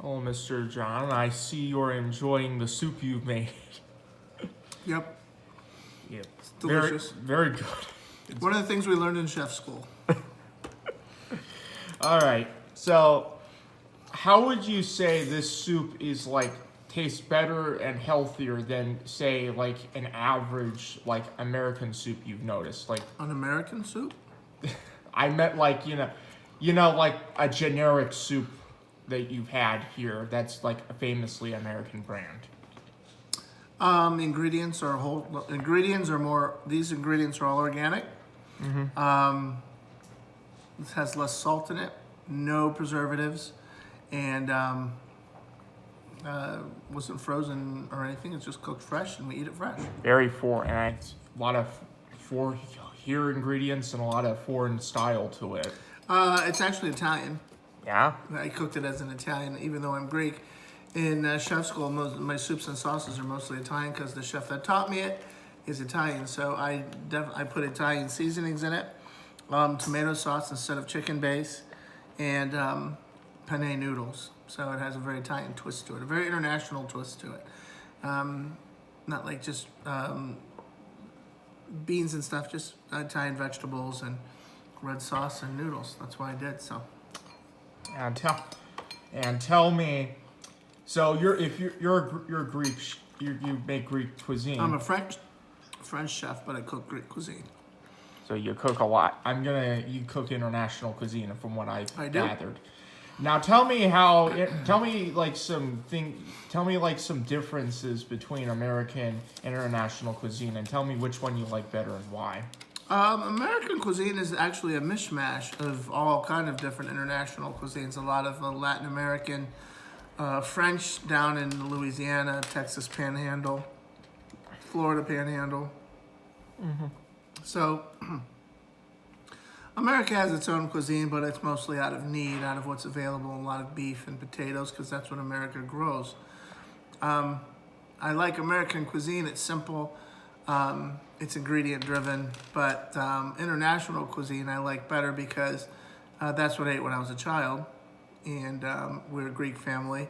Oh, Mr. John, I see you're enjoying the soup you've made. Yep, Yep. it's delicious. Very good. One of the things we learned in chef school. All right. So, how would you say this soup is like tastes better and healthier than say like an average like American soup you've noticed? Like An American soup? I meant like, like a generic soup that you've had here that's like a famously American brand. Ingredients are these ingredients are all organic. This has less salt in it, no preservatives, and wasn't frozen or anything. It's just cooked fresh, and we eat it fresh. Very foreign, and it's a lot of here ingredients and a lot of foreign style to it. It's actually Italian. Yeah? I cooked it as an Italian, even though I'm Greek. In chef school, my soups and sauces are mostly Italian because the chef that taught me it is Italian. So I put Italian seasonings in it, tomato sauce instead of chicken base, and penne noodles. So it has a very Italian twist to it, a very international twist to it. Not like just beans and stuff, just Italian vegetables and red sauce and noodles. That's what I did. So. And tell me, so you're Greek, you make Greek cuisine. I'm a French chef, but I cook Greek cuisine. So you cook a lot. You cook international cuisine from what I've gathered. Now tell me some differences between American and international cuisine, and tell me which one you like better and why. American cuisine is actually a mishmash of all kind of different international cuisines. A lot of Latin American, French down in Louisiana, Texas Panhandle, Florida Panhandle. Mm-hmm. So America has its own cuisine, but it's mostly out of need, out of what's available, a lot of beef and potatoes, because that's what America grows. I like American cuisine. It's simple. It's ingredient driven, but international cuisine I like better because that's what I ate when I was a child, and we're a Greek family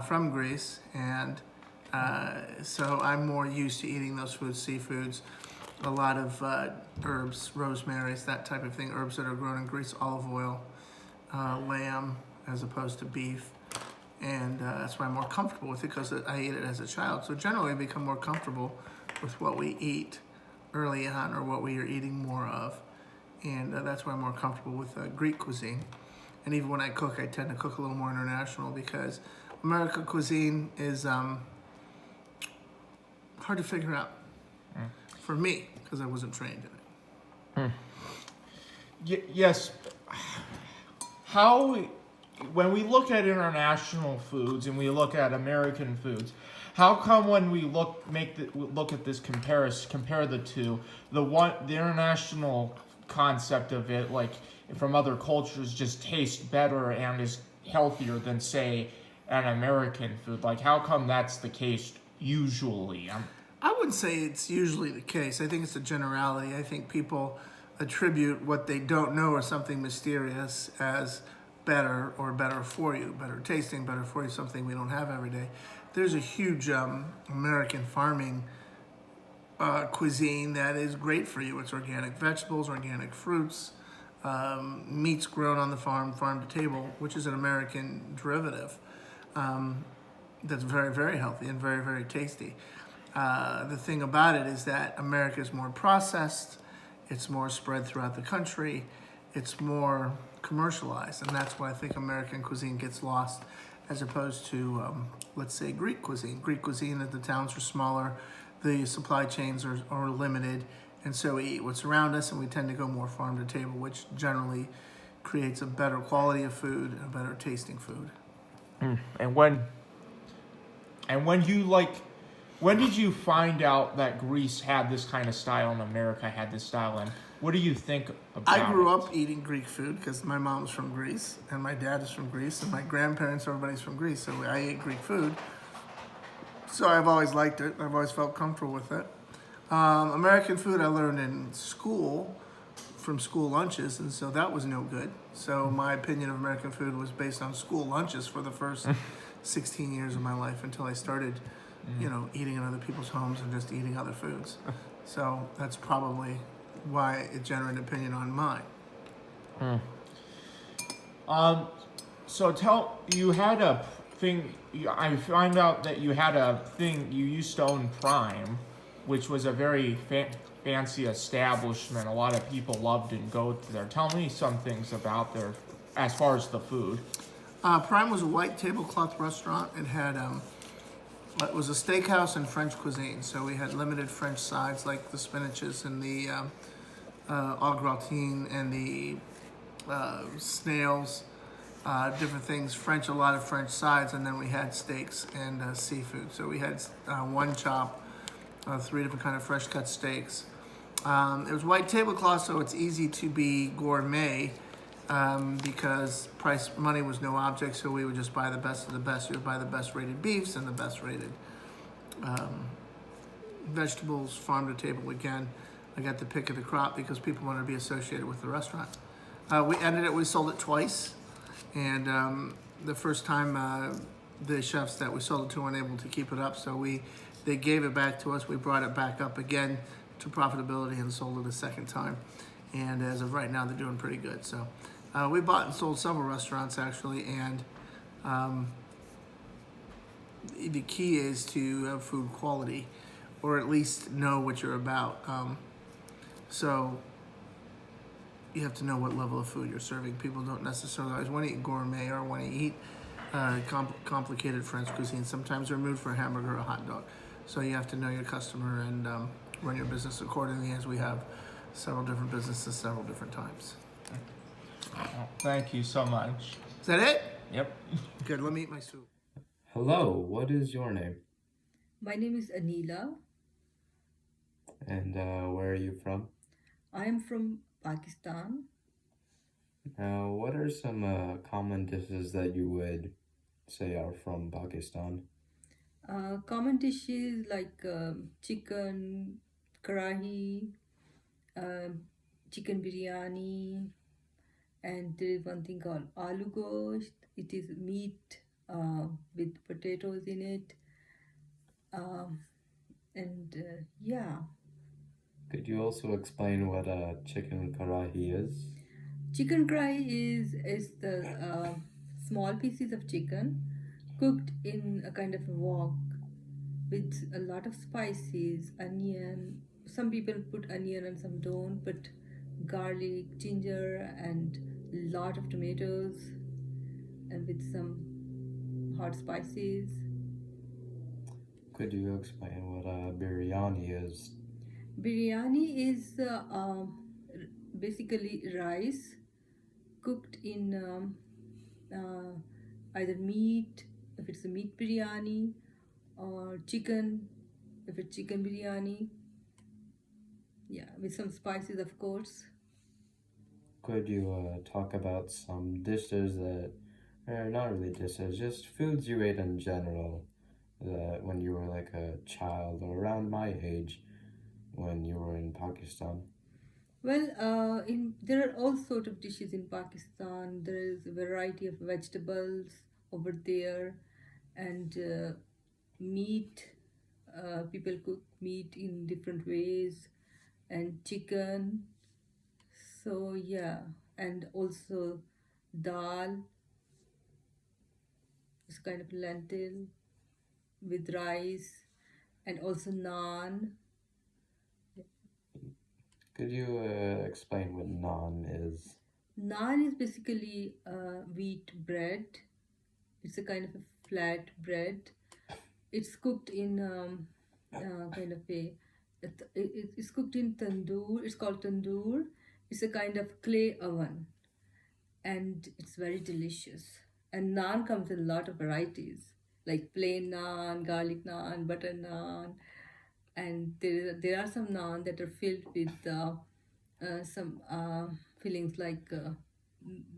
from Greece, and so I'm more used to eating those foods, seafoods, a lot of herbs, rosemaries, that type of thing, herbs that are grown in Greece, olive oil, lamb as opposed to beef, and that's why I'm more comfortable with it because I ate it as a child. So generally I become more comfortable with what we eat early on or what we are eating more of, and that's why I'm more comfortable with Greek cuisine. And even when I cook, I tend to cook a little more international because American cuisine is hard to figure out for me because I wasn't trained in it. Yes. When we look at international foods and we look at American foods, how come when we look at this compare the two, the international concept of it, like from other cultures, just tastes better and is healthier than say an American food? Like how come that's the case usually? I wouldn't say it's usually the case. I think it's a generality. I think people attribute what they don't know or something mysterious as better or better for you, better tasting, better for you, something we don't have every day. There's a huge American farming cuisine that is great for you. It's organic vegetables, organic fruits, meats grown on the farm to table, which is an American derivative that's very, very healthy and very, very tasty. The thing about it is that America is more processed, it's more spread throughout the country, it's more commercialized, and that's why I think American cuisine gets lost as opposed to, let's say, Greek cuisine. Greek cuisine, the towns are smaller, the supply chains are limited, and so we eat what's around us, and we tend to go more farm to table, which generally creates a better quality of food, a better tasting food. When did you find out that Greece had this kind of style and America had this style? And what do you think about it? I grew up eating Greek food because my mom's from Greece and my dad is from Greece and my grandparents, everybody's from Greece. So I ate Greek food. So I've always liked it. I've always felt comfortable with it. American food I learned in school from school lunches, and so that was no good. So my opinion of American food was based on school lunches for the first 16 years of my life until I started, eating in other people's homes and just eating other foods. So that's probably why it generated an opinion on mine. So you had a thing. I find out that you had a thing. You used to own Prime, which was a very fancy establishment. A lot of people loved and go there. Tell me some things about there, as far as the food. Prime was a white tablecloth restaurant. It was a steakhouse and French cuisine. So we had limited French sides like the spinaches and the au gratin and the snails, different things. A lot of French sides, and then we had steaks and seafood. So we had one chop, 3 different kind of fresh cut steaks. It was white tablecloth, so it's easy to be gourmet because money was no object. So we would just buy the best of the best. We would buy the best rated beefs and the best rated vegetables, farm to table again. I got the pick of the crop because people wanted to be associated with the restaurant. We sold it twice. And the first time, the chefs that we sold it to weren't able to keep it up, so they gave it back to us. We brought it back up again to profitability and sold it a second time. And as of right now, they're doing pretty good. So we bought and sold several restaurants actually, and the key is to have food quality, or at least know what you're about. So you have to know what level of food you're serving. People don't necessarily always want to eat gourmet or want to eat complicated French cuisine. Sometimes they're moved for a hamburger or a hot dog. So you have to know your customer and run your business accordingly, as we have several different businesses several different times. Thank you so much. Is that it? Yep. Good, let me eat my soup. Hello, what is your name? My name is Anila. And where are you from? I am from Pakistan. What are some common dishes that you would say are from Pakistan? Common dishes like chicken, karahi, chicken biryani, and there is one thing called aloo gosht. It is meat with potatoes in it. Yeah. Could you also explain what a chicken karahi is? Chicken karahi is the small pieces of chicken cooked in a kind of a wok with a lot of spices, onion. Some people put onion and some don't, but garlic, ginger, and lot of tomatoes, and with some hot spices. Could you explain what a biryani is? Biryani is basically rice cooked in either meat, if it's a meat biryani, or chicken, if it's chicken biryani. Yeah, with some spices, of course. Could you talk about some dishes that are not really dishes, just foods you ate in general that when you were like a child or around my age when you were in Pakistan? Well, there are all sort of dishes in Pakistan. There is a variety of vegetables over there, and meat. People cook meat in different ways, and chicken. So yeah, and also dal is kind of lentil with rice, and also naan. Could you explain what naan is? Naan is basically wheat bread. It's a kind of a flat bread. It's cooked in kind of it's cooked in tandoor. It's called tandoor. It's a kind of clay oven, and it's very delicious. And naan comes in a lot of varieties, like plain naan, garlic naan, butter naan, and there are some naan that are filled with some fillings like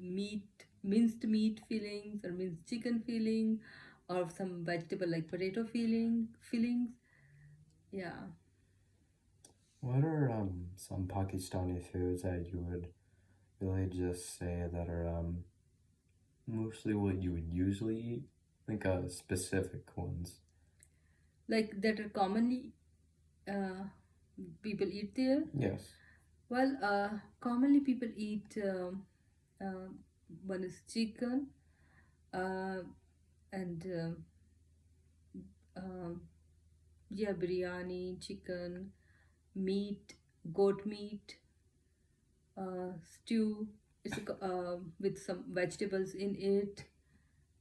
minced meat fillings, or minced chicken filling, or some vegetable like potato fillings. Yeah. What are some Pakistani foods that you would really just say that are mostly what you would usually eat? Like specific ones. Like that are commonly uh, people eat there. Yes. Well, commonly people eat one is chicken uh, and um, yeah, biryani, chicken, meat, goat meat, stew. With some vegetables in it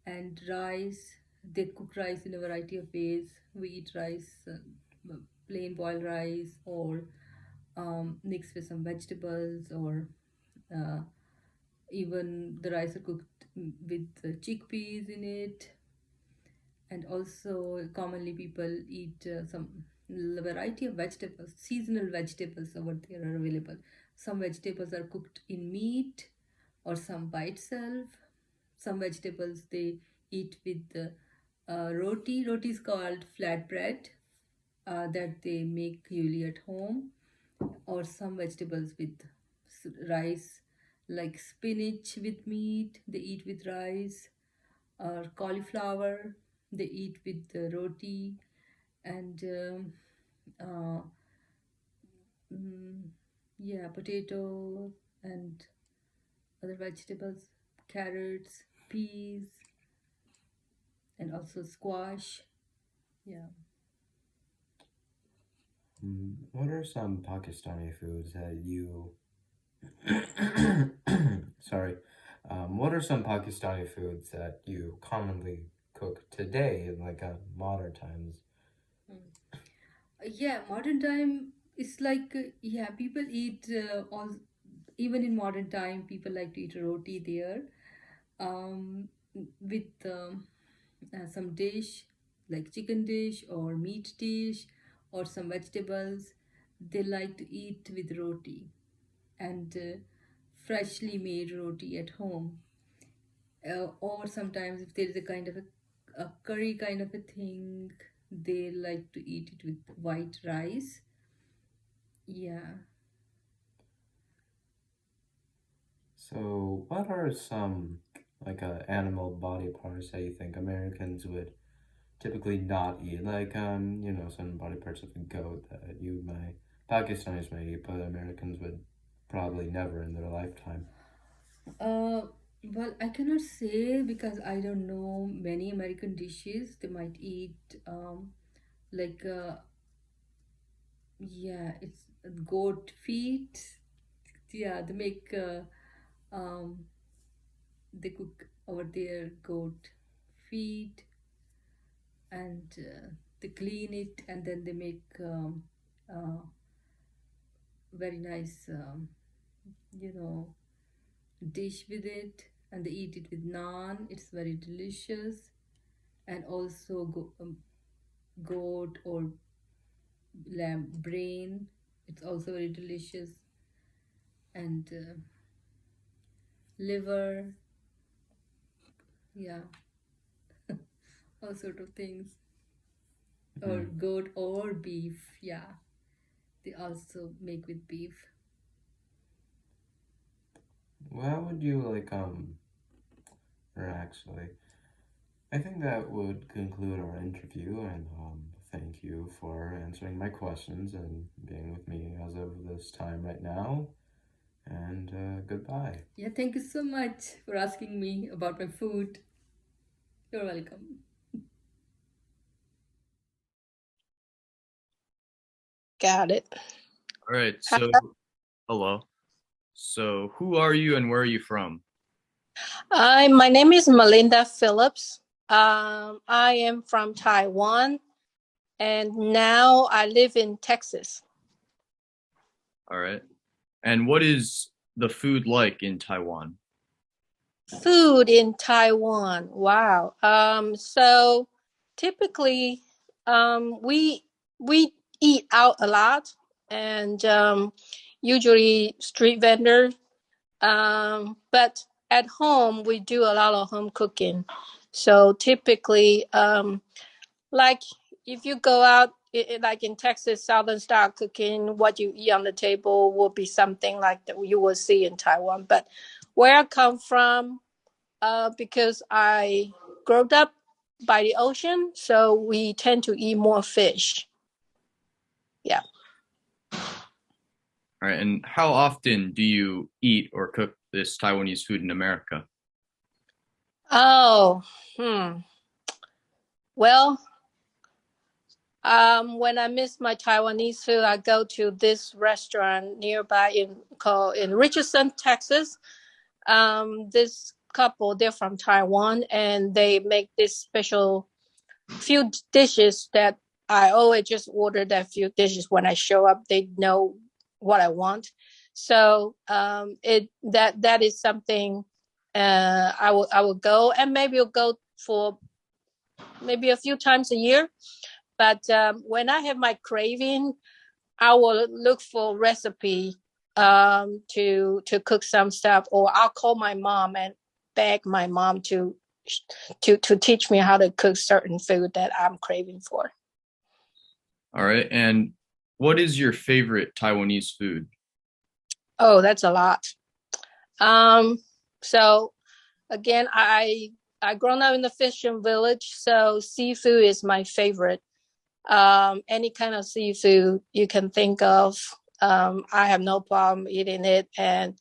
and rice. They cook rice in a variety of ways. We eat rice, plain boiled rice, or mixed with some vegetables, or uh, even the rice are cooked with chickpeas in it. And also, commonly people eat some variety of vegetables, seasonal vegetables over there are available. Some vegetables are cooked in meat or some by itself. Some vegetables they eat with roti. Roti is called flatbread that they make usually at home, or some vegetables with rice, like spinach with meat, they eat with rice, or cauliflower, they eat with roti, and uh, mm, yeah, potato and other vegetables, carrots, peas, and also squash. Yeah. What are some Pakistani foods that you sorry. What are some Pakistani foods that you commonly cook today in like modern times? Yeah, modern time is like yeah, people eat all, even in modern time people like to eat roti there, um, with some dish like chicken dish or meat dish or some vegetables. They like to eat with roti, and freshly made roti at home, or sometimes if there is a kind of a curry kind of a thing, they like to eat it with white rice. Yeah. So, what are some like animal body parts that you think Americans would typically not eat? Like some body parts of a goat that you might Pakistanis might eat, but Americans would probably never in their lifetime. Uh, well, I cannot say because I don't know many American dishes. They might eat like yeah, it's goat feet. Yeah, they make um they cook over there goat feet, and they clean it, and then they make uh, very nice you know dish with it, and they eat it with naan. It's very delicious. And also goat or lamb brain, it's also very delicious. And liver, yeah, all sort of things. Or Hmm. goat or beef, yeah, they also make with beef. Well, would you like or actually, I think that would conclude our interview, and thank you for answering my questions and being with me as of this time right now. And goodbye. Yeah, thank you so much for asking me about my food. You're welcome. Got it. All right, so hello. So who are you and where are you from? My name is Melinda Phillips. I am from Taiwan, and now I live in Texas. All right. And what is the food like in Taiwan? Food in Taiwan. Wow. So typically, we eat out a lot, and usually street vendor. But at home, we do a lot of home cooking. So typically, like if you go out like in Texas, Southern style cooking, what you eat on the table will be something like that you will see in Taiwan. But where I come from, because I grew up by the ocean, so we tend to eat more fish. Yeah. All right. And how often do you eat or cook this Taiwanese food in America? Oh, well, when I miss my Taiwanese food, I go to this restaurant nearby in Richardson, Texas. This couple, they're from Taiwan, and they make this special few dishes that I always just order that few dishes when I show up. They know what I want, so that is something I will go, and maybe I'll go for maybe a few times a year. But when I have my craving, I will look for recipe to cook some stuff, or I'll call my mom and beg my mom to teach me how to cook certain food that I'm craving for. All right. And what is your favorite Taiwanese food? Oh, that's a lot. So again, I grown up in the fishing village, so seafood is my favorite. Any kind of seafood you can think of, I have no problem eating it. And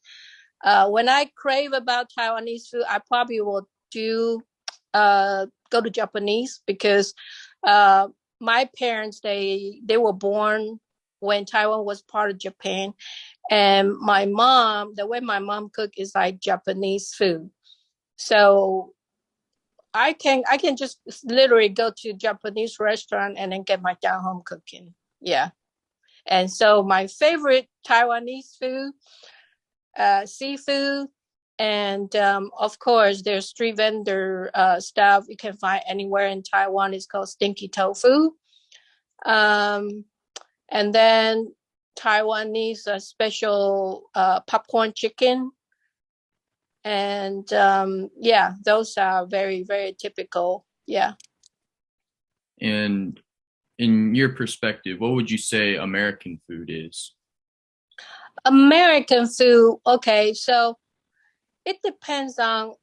when I crave about Taiwanese food, I probably will go to Japanese, because my parents, they were born when Taiwan was part of Japan, and my mom, the way my mom cook is like Japanese food. So I can just literally go to Japanese restaurant and then get my down home cooking. Yeah. And so my favorite Taiwanese food, seafood, and of course there's street vendor stuff you can find anywhere in Taiwan. It's called stinky tofu. Um, and then Taiwanese special popcorn chicken. And yeah, those are very, very typical. Yeah. And in your perspective, what would you say American food is? American food, okay, so it depends on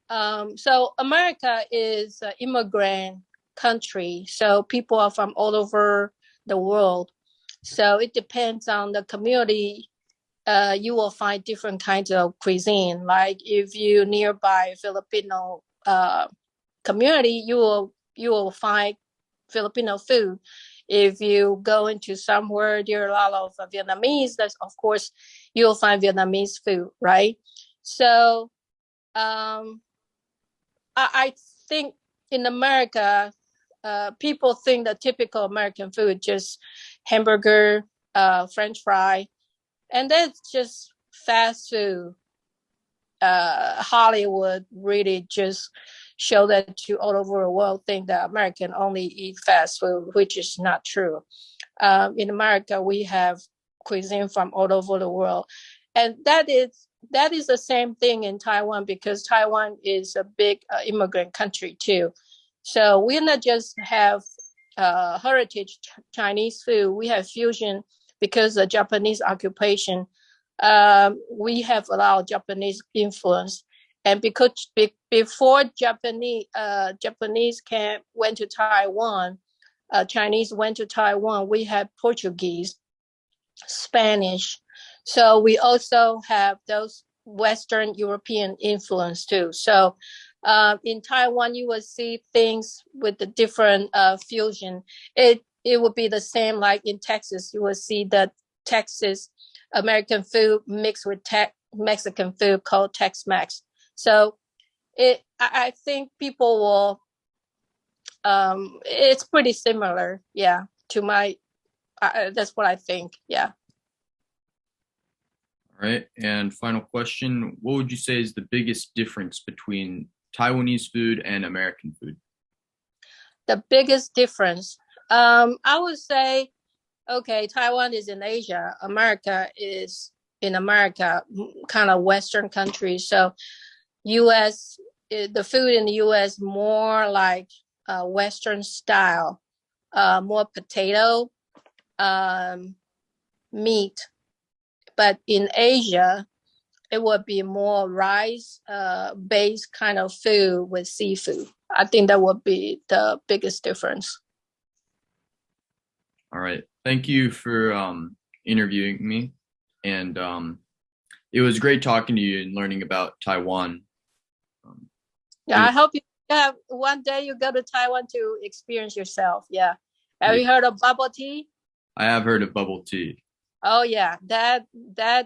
so America is an immigrant country, so people are from all over the world. So it depends on the community. You will find different kinds of cuisine. Like if you nearby Filipino community, you will find Filipino food. If you go into somewhere there are a lot of Vietnamese, that's of course you'll find Vietnamese food, right? So I think in America, people think the typical American food just hamburger, French fry, and that's just fast food. Hollywood really just show that to all over the world, think that American only eat fast food, which is not true. In America, we have cuisine from all over the world, and that is the same thing in Taiwan, because Taiwan is a big immigrant country too. So we not just have heritage Chinese food; we have fusion because of Japanese occupation. We have a lot of Japanese influence, and because before Japanese went to Taiwan, Chinese went to Taiwan. We had Portuguese, Spanish, so we also have those Western European influence too. So in Taiwan, you will see things with the different fusion. It would be the same like in Texas. You will see that Texas American food mixed with Mexican food called Tex-Mex. So I think people will it's pretty similar, yeah, to my that's what I think, yeah. All right. And final question, what would you say is the biggest difference between Taiwanese food and American food? The biggest difference, I would say, okay, Taiwan is in Asia, America is in America, kind of Western country. So US, the food in the US more like Western style, more potato, meat, but in Asia, it would be more rice based kind of food with seafood. I think that would be the biggest difference. All right. Thank you for interviewing me. And it was great talking to you and learning about Taiwan. Yeah, I hope you have one day you go to Taiwan to experience yourself. Yeah. Have you heard of bubble tea? I have heard of bubble tea. Oh yeah, that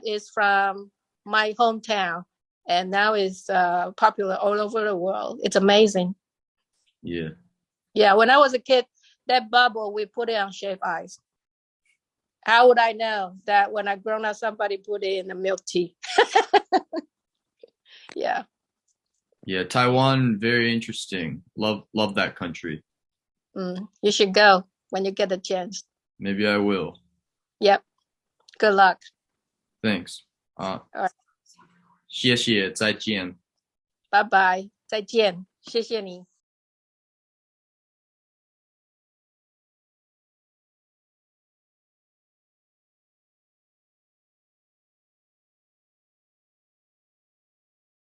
is from my hometown, and now is popular all over the world. It's amazing. Yeah. Yeah, when I was a kid, that bubble we put it on shaved ice. How would I know that when I grown up, somebody put it in the milk tea? Yeah. Yeah, Taiwan, very interesting. Love that country. You should go when you get a chance. Maybe I will. Yep. Good luck. Thanks. All right. 谢谢，再见。拜拜，再见，谢谢你。